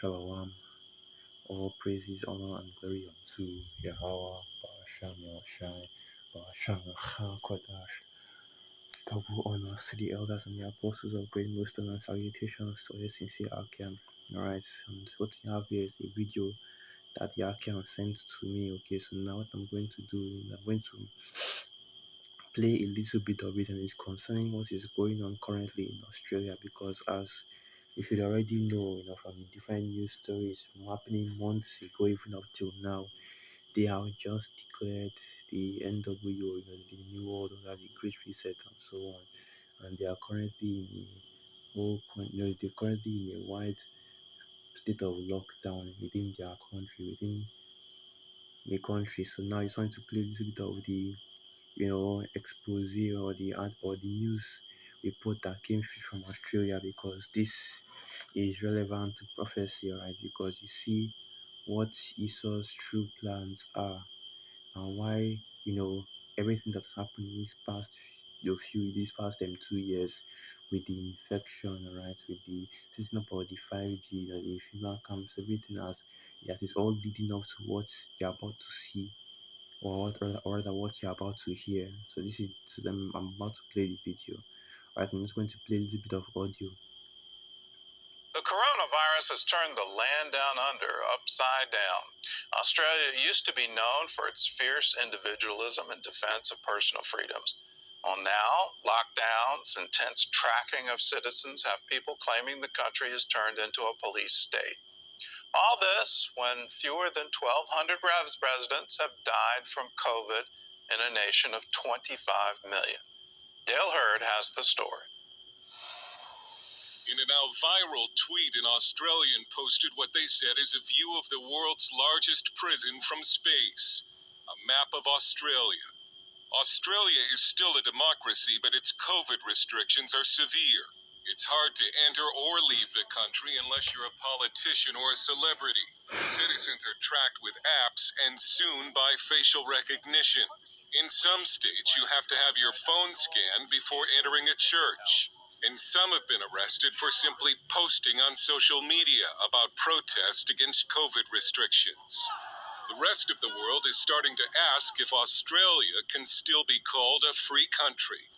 Shalom. All praises, honor, and glory unto Yahweh, Ba'asham Yahushai, Ba'asham Kodash. Double honors to the elders and the apostles of great wisdom and salutations to your sincere Akim. Alright, and what you have here is a video that the Akim sent to me. Okay, so now what I'm going to do is I'm going to play a little bit of it, and it's concerning what is going on currently in Australia, because as you should already know, from different news stories from happening months ago, even up till now, they have just declared the NWO, the New World Order, the Great Reset, and so on. And they are currently in a they're currently in a wide state of lockdown within their country, within the country. So now I just want to play a little bit of the expose or the news report that came straight from Australia, because this is relevant to prophecy, right? Because you see what Esau's true plans are, and why everything that's happened in these past 2 years with the infection, right, with the setting up of the 5G, the female camps, everything that is all leading up to what you're about to see, or rather what you're about to hear. So this is to them. I'm about to play the video. Right, I'm just going to play a little bit of audio. The coronavirus has turned the land down under upside down. Australia used to be known for its fierce individualism and defense of personal freedoms. Well, now, lockdowns, intense tracking of citizens have people claiming the country has turned into a police state. All this when fewer than 1,200 residents have died from COVID in a nation of 25 million. Dale Hurd has the story. In a now viral tweet, an Australian posted what they said is a view of the world's largest prison from space. A map of Australia. Australia is still a democracy, but its COVID restrictions are severe. It's hard to enter or leave the country unless you're a politician or a celebrity. Citizens are tracked with apps and soon by facial recognition. In some states, you have to have your phone scanned before entering a church. And some have been arrested for simply posting on social media about protest against COVID restrictions. The rest of the world is starting to ask if Australia can still be called a free country.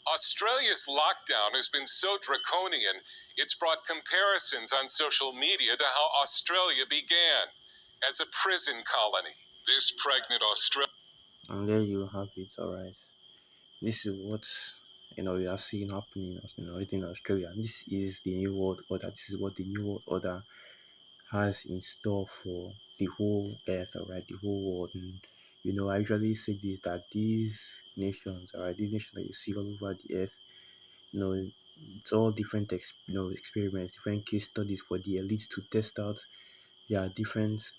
Australia's lockdown has been so draconian, it's brought comparisons on social media to how Australia began, as a prison colony. This pregnant Australian... And there you have it. Alright, this is what we are seeing happening within Australia. This is the New World Order. This is what the New World Order has in store for the whole earth, alright, the whole world. And I usually say this, that these nations, alright, these nations that you see all over the earth, it's all different experiments, different case studies for the elites to test out their different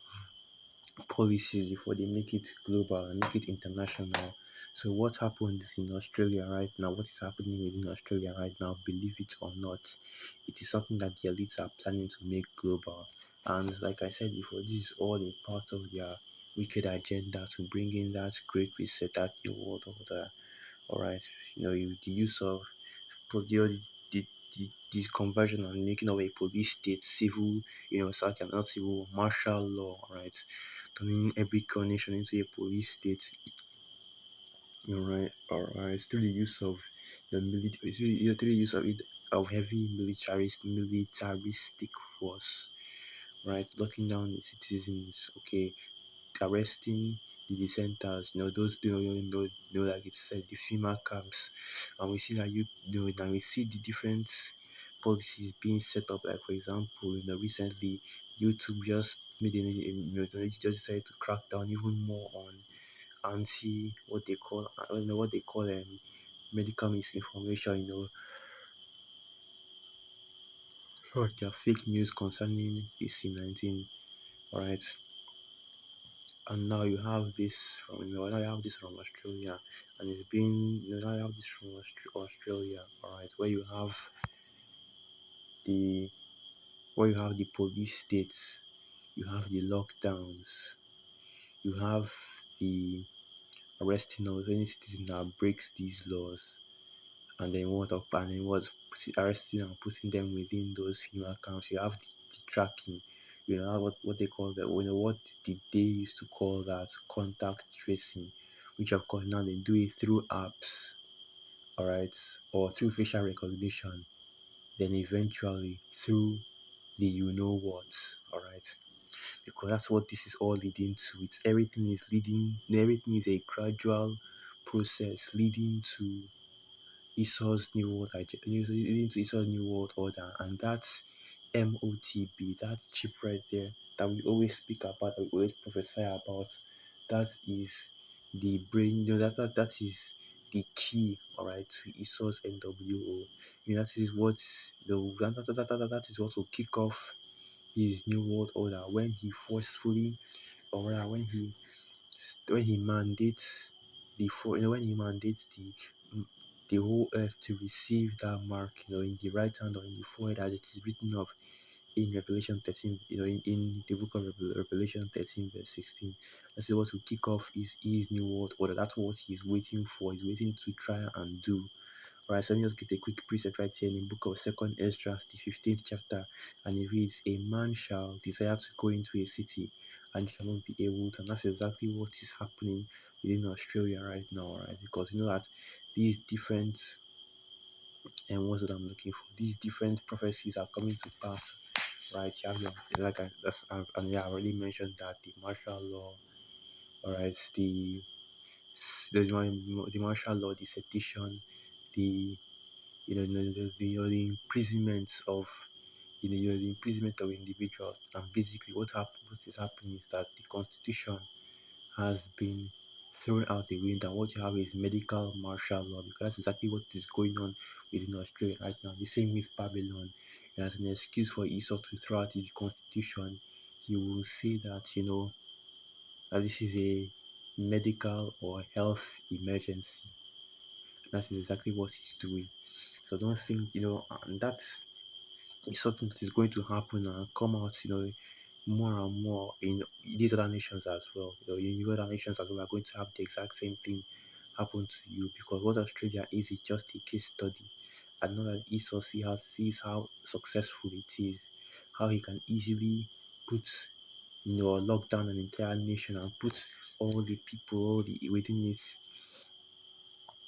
policies before they make it global and make it international. So what happens in Australia right now, what is happening within Australia right now, believe it or not, it is something that the elites are planning to make global. And like I said before, this is all a part of their wicked agenda to bring in that great reset, that new world order. Alright, the use of the, the, the conversion and making of a police state civil, not civil, martial law, right? Turning every nation into a police state. Alright. Through the use of the military, through the use of heavy militaristic force, right? Locking down the citizens, okay, arresting the dissenters, those like it said, the female camps, and we see that and we see the different policies being set up. Like for example, recently YouTube just made just decided to crack down even more on what they call medical misinformation. Their fake news concerning the C-19. Alright. And now you have this from Australia, and it's been now you have this from Australia, all right, where you have the police states, you have the lockdowns, you have the arresting of any citizen that breaks these laws, and then arresting and putting them within those female camps. You have the tracking, what they call that, what did they used to call that contact tracing, which of course now they do it through apps, all right, or through facial recognition, then eventually through the you know what, all right, because that's what this is all leading to. It's everything is a gradual process leading to Esau's new world order, and that's MOTB, that chip right there that we always speak about, that we always prophesy about. That is the brain, that is the key, all right, to Esau's NWO. That is what that is what will kick off his new world order when he forcefully, or rather when he mandates when he mandates the whole earth to receive that mark, in the right hand or in the forehead, as it is written of in Revelation 13, in the book of Revelation 13, verse 16. That's what will kick off his new world order. That's what he's waiting for. He's waiting to try and do. Alright, so let me just get a quick precept right here in the book of Second Ezra, the 15th chapter, and it reads, "A man shall desire to go into a city and shall not be able to." And that's exactly what is happening within Australia right now, right? Because you know that these different, and what's what I'm looking for? These different prophecies are coming to pass, right? You have and yeah, I already mentioned that the martial law, all right, the martial law, the sedition, the the imprisonment of the imprisonment of individuals. And basically what is happening is that the constitution has been thrown out the window, and what you have is medical martial law, because that's exactly what is going on within Australia right now. The same with Babylon. And as an excuse for Esau to throw out the constitution, he will say that that this is a medical or health emergency. That is exactly what he's doing. So don't think, and that's something that is going to happen and come out, more and more in these other nations as well. In other nations as well are going to have the exact same thing happen to you, because what Australia is just a case study. And now that Esau sees how successful it is, how he can easily put, lock down an entire nation and put all the people, within it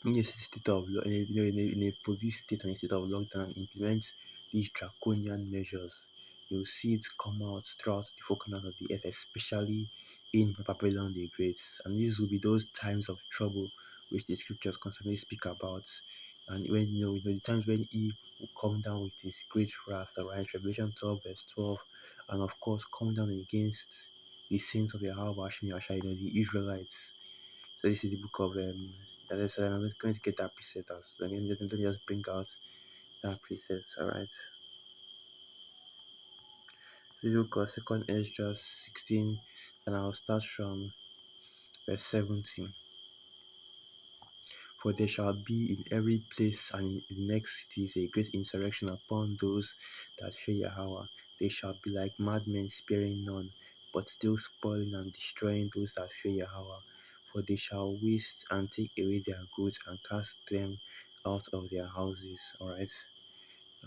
in a state of in a police state and a state of lockdown, implement these draconian measures. You'll see it come out throughout the four corners of the earth, especially in Babylon the Great. And these will be those times of trouble which the scriptures constantly speak about. And when the times when he will come down with his great wrath, right? Revelation 12, verse 12, and of course come down against the saints of Yahweh, the Israelites. So this is the book of as I said, I'm going to get that preset out. So let me just bring out that preset. All right. So this book of Second Ezra 16, and I'll start from verse 17. For there shall be in every place and in the next cities a great insurrection upon those that fear Yahweh. They shall be like madmen, sparing none, but still spoiling and destroying those that fear Yahweh. For they shall waste and take away their goods and cast them out of their houses. Alright.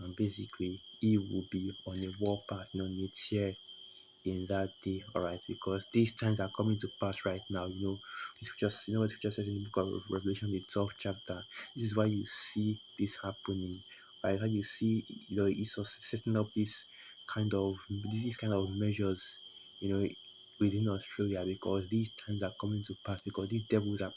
And basically, he will be on a warpath, on a tear in that day, all right, because these times are coming to pass right now. It's just what scripture says in the book of Revelation, the 12th chapter. This is why you see this happening, right? How you see Esau setting up these kind of measures, within Australia, because these times are coming to pass, because these devils are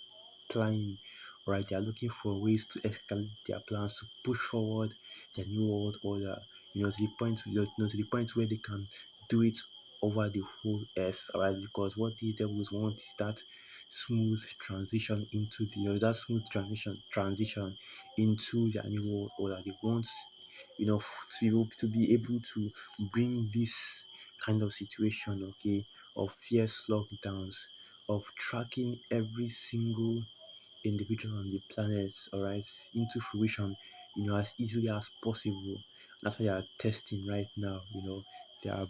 planning, right? They are looking for ways to escalate their plans, to push forward their new world order, to the point, to the point where they can do it over the whole earth, right? Because what these devils want is that smooth transition into transition into their new world order. They want, to be able to bring this kind of situation, okay, of fierce lockdowns, of tracking every single individual on the planet, all right, into fruition, as easily as possible. That's why they are testing right now. They are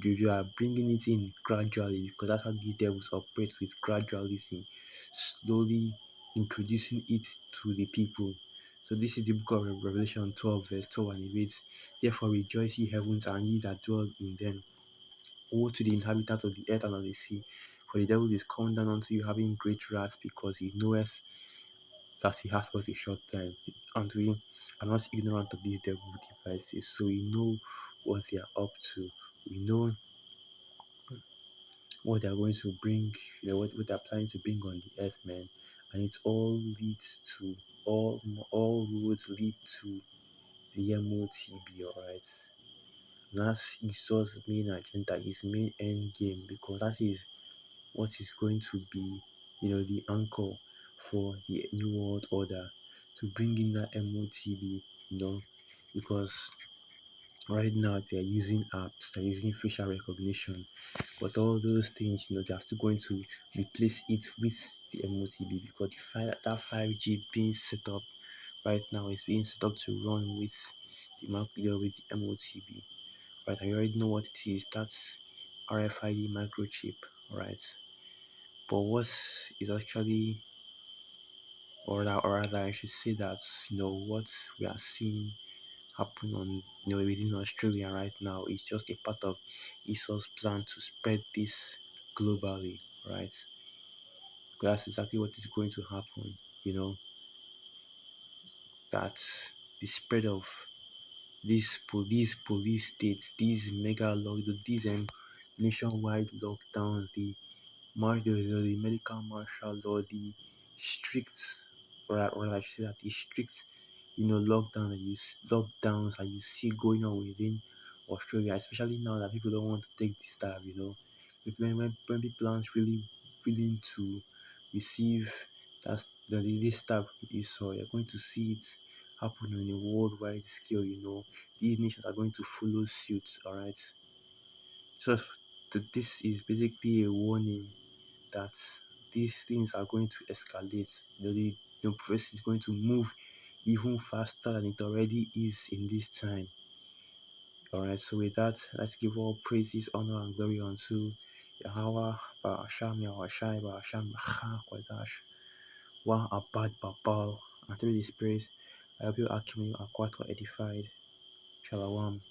you are bringing it in gradually, because that's how these devils operate, with gradualism, slowly introducing it to the people. So this is the book of Revelation 12, verse 12, and it reads, "Therefore rejoice, ye heavens, and ye that dwell in them. Woe to the inhabitants of the earth and of the sea, for the devil is come down unto you, having great wrath, because he knoweth that he hath but a short time. And we are not ignorant of these devil devices, so we know what they are up to. We know what they are going to bring, what they are planning to bring on the earth, man. And it all leads to all roads lead to the MOTB, alright. And that's Esau's main agenda, his main end game, because that is what is going to be, the anchor for the new world order, to bring in that MOTB, because right now they are using apps, they're using facial recognition, but all those things, they are still going to replace it with the MOTB, because that 5G being set up right now is being set up to run with with the MOTB, right? And you already know what it is. That's RFID microchip, right? But what is actually, or rather, I should say that what we are seeing happen on within Australia right now is just a part of ESO's plan to spread this globally, right? Because that's exactly what is going to happen. That the spread of these police states, these mega these nationwide lockdowns, the medical martial law, the strict, or I should say that the strict, lockdowns that you see going on within Australia, especially now that people don't want to take this stab, when people aren't really willing to receive this stab you saw, you're going to see it happen on a worldwide scale. These nations are going to follow suit, all right. So this is basically a warning that these things are going to escalate. The process is going to move even faster than it already is in this time. Alright, so with that, let's give all praises, honor, and glory unto Yahweh, Ba'asham, Yahushai, Ba'asham, Kwadash, Wa Abad Babal, and through this praise, I hope you are quite edified. Shalom.